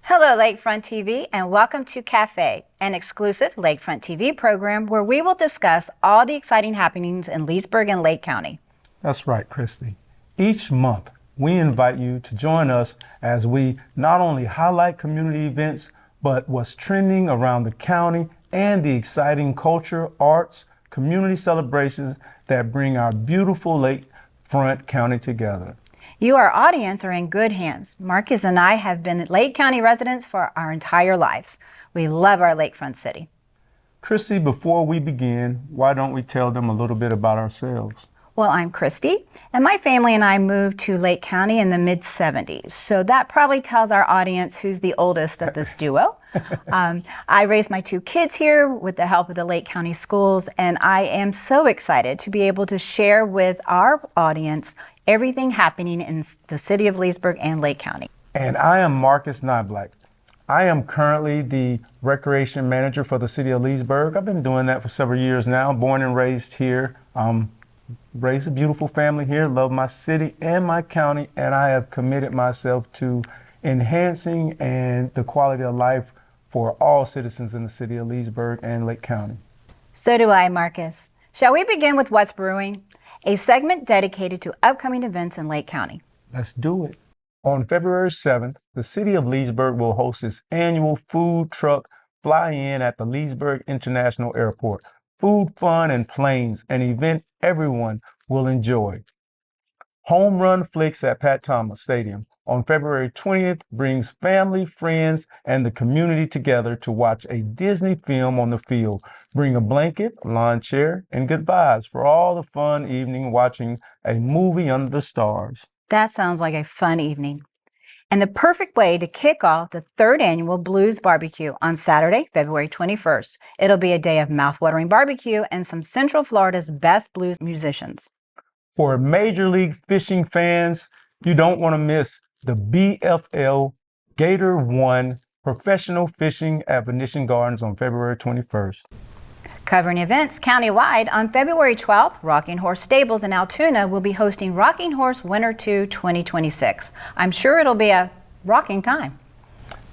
Hello, Lakefront TV, and welcome to Cafe, an exclusive Lakefront TV program where we will discuss all the exciting happenings in Leesburg and Lake County. That's right, Kristi. Each month, we invite you to join us as we not only highlight community events, but what's trending around the county and the exciting culture, arts, community celebrations that bring our beautiful Lakefront County together. You, our audience, are in good hands. Marcus and I have been Lake County residents for our entire lives. We love our Lakefront city. Kristi, before we begin, why don't we tell them a little bit about ourselves? Well, I'm Kristi, and my family and I moved to Lake County in the mid-70s, so that probably tells our audience who's the oldest of this duo. I raised my two kids here with the help of the Lake County schools, and I am so excited to be able to share with our audience everything happening in the city of Leesburg and Lake County. And I am Marcus Niblack. I am currently the recreation manager for the city of Leesburg. I've been doing that for several years now, born and raised here. Raised a beautiful family here, love my city and my county, and I have committed myself to enhancing and the quality of life for all citizens in the city of Leesburg and Lake County. So do I, Marcus. Shall we begin with What's Brewing? A segment dedicated to upcoming events in Lake County. Let's do it. On February 7th, the city of Leesburg will host its annual food truck fly-in at the Leesburg International Airport. Food, fun, and planes, an event everyone will enjoy. Home Run Flicks at Pat Thomas Stadium on February 20th brings family, friends, and the community together to watch a Disney film on the field. Bring a blanket, lawn chair, and good vibes for all the fun evening watching a movie under the stars. That sounds like a fun evening. And the perfect way to kick off the third annual Blues Barbecue on Saturday, February 21st. It'll be a day of mouthwatering barbecue and some Central Florida's best blues musicians. For Major League Fishing fans, you don't want to miss the BFL Gator 1 Professional Fishing at Venetian Gardens on February 21st. Covering events countywide, on February 12th, Rocking Horse Stables in Altoona will be hosting Rocking Horse Winter 2 2026. I'm sure it'll be a rocking time.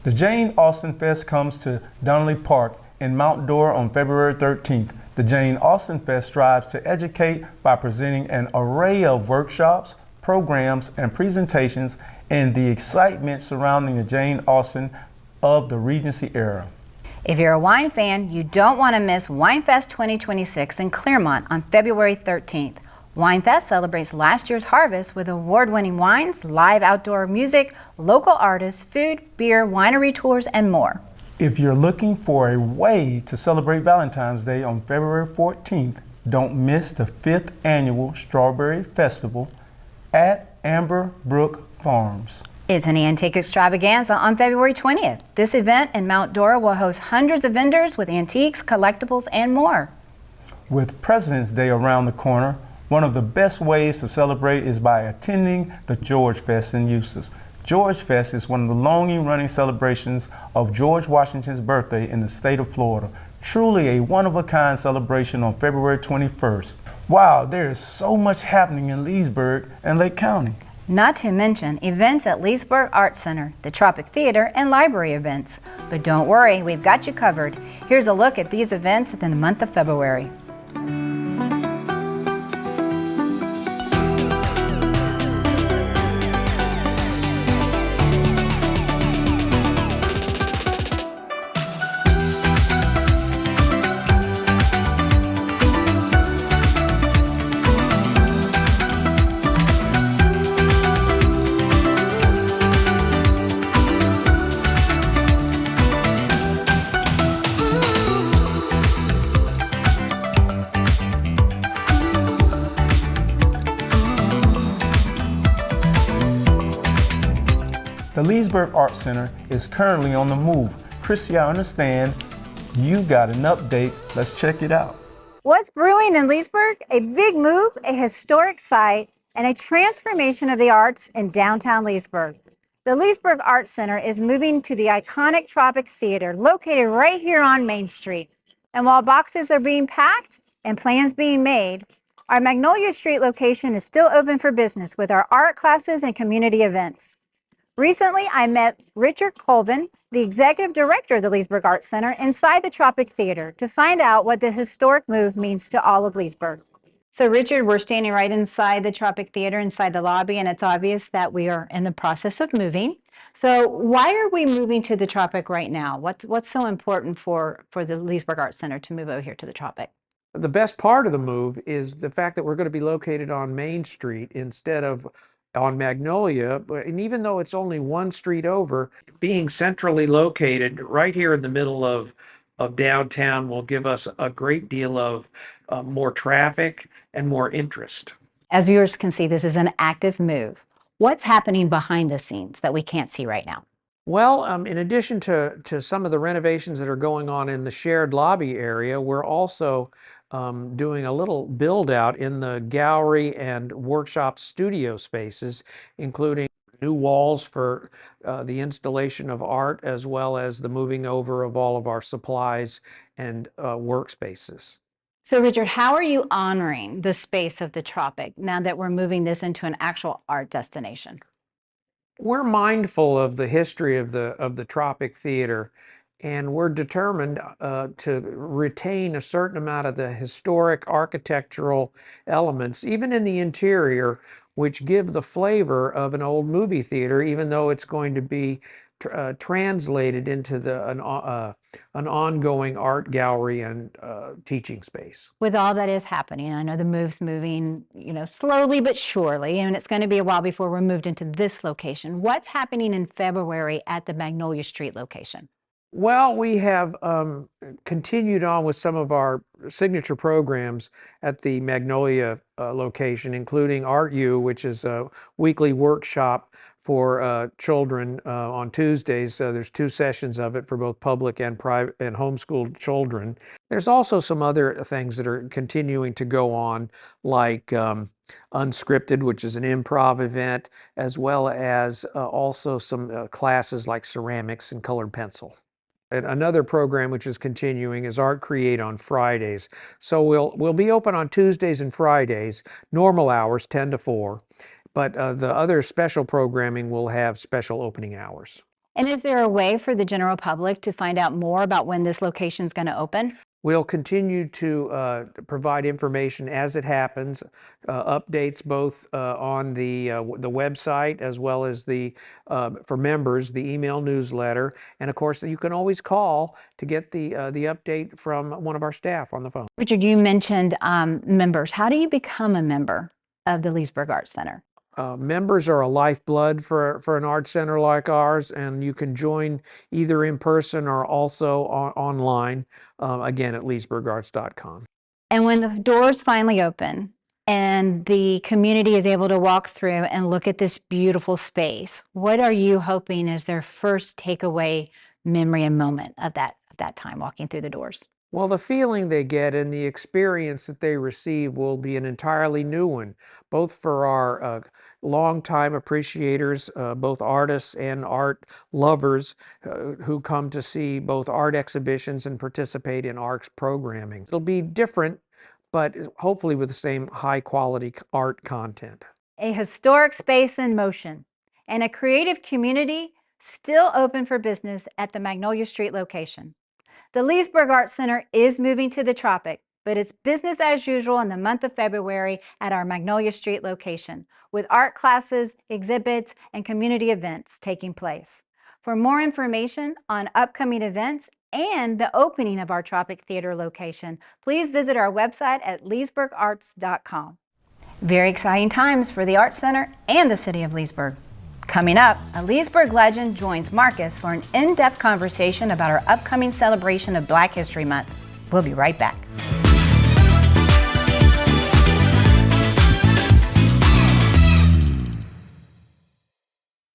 The Jane Austen Fest comes to Donnelly Park in Mount Dora on February 13th. The Jane Austen Fest strives to educate by presenting an array of workshops, programs, and presentations and the excitement surrounding the Jane Austen of the Regency era. If you're a wine fan, you don't want to miss WineFest 2026 in Clermont on February 13th. WineFest celebrates last year's harvest with award-winning wines, live outdoor music, local artists, food, beer, winery tours, and more. If you're looking for a way to celebrate Valentine's Day on February 14th, don't miss the 5th annual Strawberry Festival at Amber Brook Farms. It's an antique extravaganza on February 20th. This event in Mount Dora will host hundreds of vendors with antiques, collectibles, and more. With President's Day around the corner, one of the best ways to celebrate is by attending the George Fest in Eustis. George Fest is one of the longest-running celebrations of George Washington's birthday in the state of Florida. Truly a one-of-a-kind celebration on February 21st. Wow, there is so much happening in Leesburg and Lake County. Not to mention events at Leesburg Arts Center, the Tropic Theater, and library events. But don't worry, we've got you covered. Here's a look at these events in the month of February. The Leesburg Arts Center is currently on the move. Kristi, I understand You got an update. Let's check it out. What's brewing in Leesburg? A big move, a historic site, and a transformation of the arts in downtown Leesburg. The Leesburg Arts Center is moving to the iconic Tropic Theater located right here on Main Street. And while boxes are being packed and plans being made, our Magnolia Street location is still open for business with our art classes and community events. Recently, I met Richard Colvin, the executive director of the Leesburg Arts Center, inside the Tropic Theater to find out what the historic move means to all of Leesburg. So Richard, we're standing right inside the Tropic Theater, inside the lobby, and it's obvious that we are in the process of moving. So why are we moving to the Tropic right now? What's so important for the Leesburg Arts Center to move over here to the Tropic? The best part of the move is the fact that we're going to be located on Main Street instead of on Magnolia. And even though it's only one street over, being centrally located right here in the middle of downtown will give us a great deal of more traffic and more interest. As viewers can see, this is an active move. What's happening behind the scenes that we can't see right now? Well, in addition to some of the renovations that are going on in the shared lobby area, we're also doing a little build out in the gallery and workshop studio spaces, including new walls for the installation of art, as well as the moving over of all of our supplies and workspaces. So Richard, how are you honoring the space of the Tropic now that we're moving this into an actual art destination? We're mindful of the history of the Tropic Theater, and we're determined to retain a certain amount of the historic architectural elements, even in the interior, which give the flavor of an old movie theater, even though it's going to be translated into an ongoing art gallery and teaching space. With all that is happening, I know the move's moving, slowly but surely, and it's going to be a while before we're moved into this location. What's happening in February at the Magnolia Street location? Well, we have continued on with some of our signature programs at the Magnolia location, including Art U, which is a weekly workshop for children on Tuesdays. There's 2 sessions of it for both public and private and homeschooled children. There's also some other things that are continuing to go on, like Unscripted, which is an improv event, as well as also some classes like ceramics and colored pencil. And another program which is continuing is Art Create on Fridays. So we'll be open on Tuesdays and Fridays, normal hours 10 to 4, but the other special programming will have special opening hours. And is there a way for the general public to find out more about when this location is going to open? We'll continue to provide information as it happens, updates both on the website as well as for members, the email newsletter. And of course, you can always call to get the update from one of our staff on the phone. Richard, you mentioned members. How do you become a member of the Leesburg Arts Center? Members are a lifeblood for an art center like ours, and you can join either in person or also online, again at leesburgarts.com. And when the doors finally open and the community is able to walk through and look at this beautiful space, what are you hoping is their first takeaway memory and moment of that time walking through the doors? Well, the feeling they get and the experience that they receive will be an entirely new one, both for our longtime appreciators, both artists and art lovers who come to see both art exhibitions and participate in arts programming. It'll be different, but hopefully with the same high quality art content. A historic space in motion and a creative community still open for business at the Magnolia Street location. The Leesburg Arts Center is moving to the Tropic, but it's business as usual in the month of February at our Magnolia Street location, with art classes, exhibits, and community events taking place. For more information on upcoming events and the opening of our Tropic Theater location, please visit our website at leesburgarts.com. Very exciting times for the Arts Center and the city of Leesburg. Coming up, a Leesburg legend joins Marcus for an in-depth conversation about our upcoming celebration of Black History Month. We'll be right back.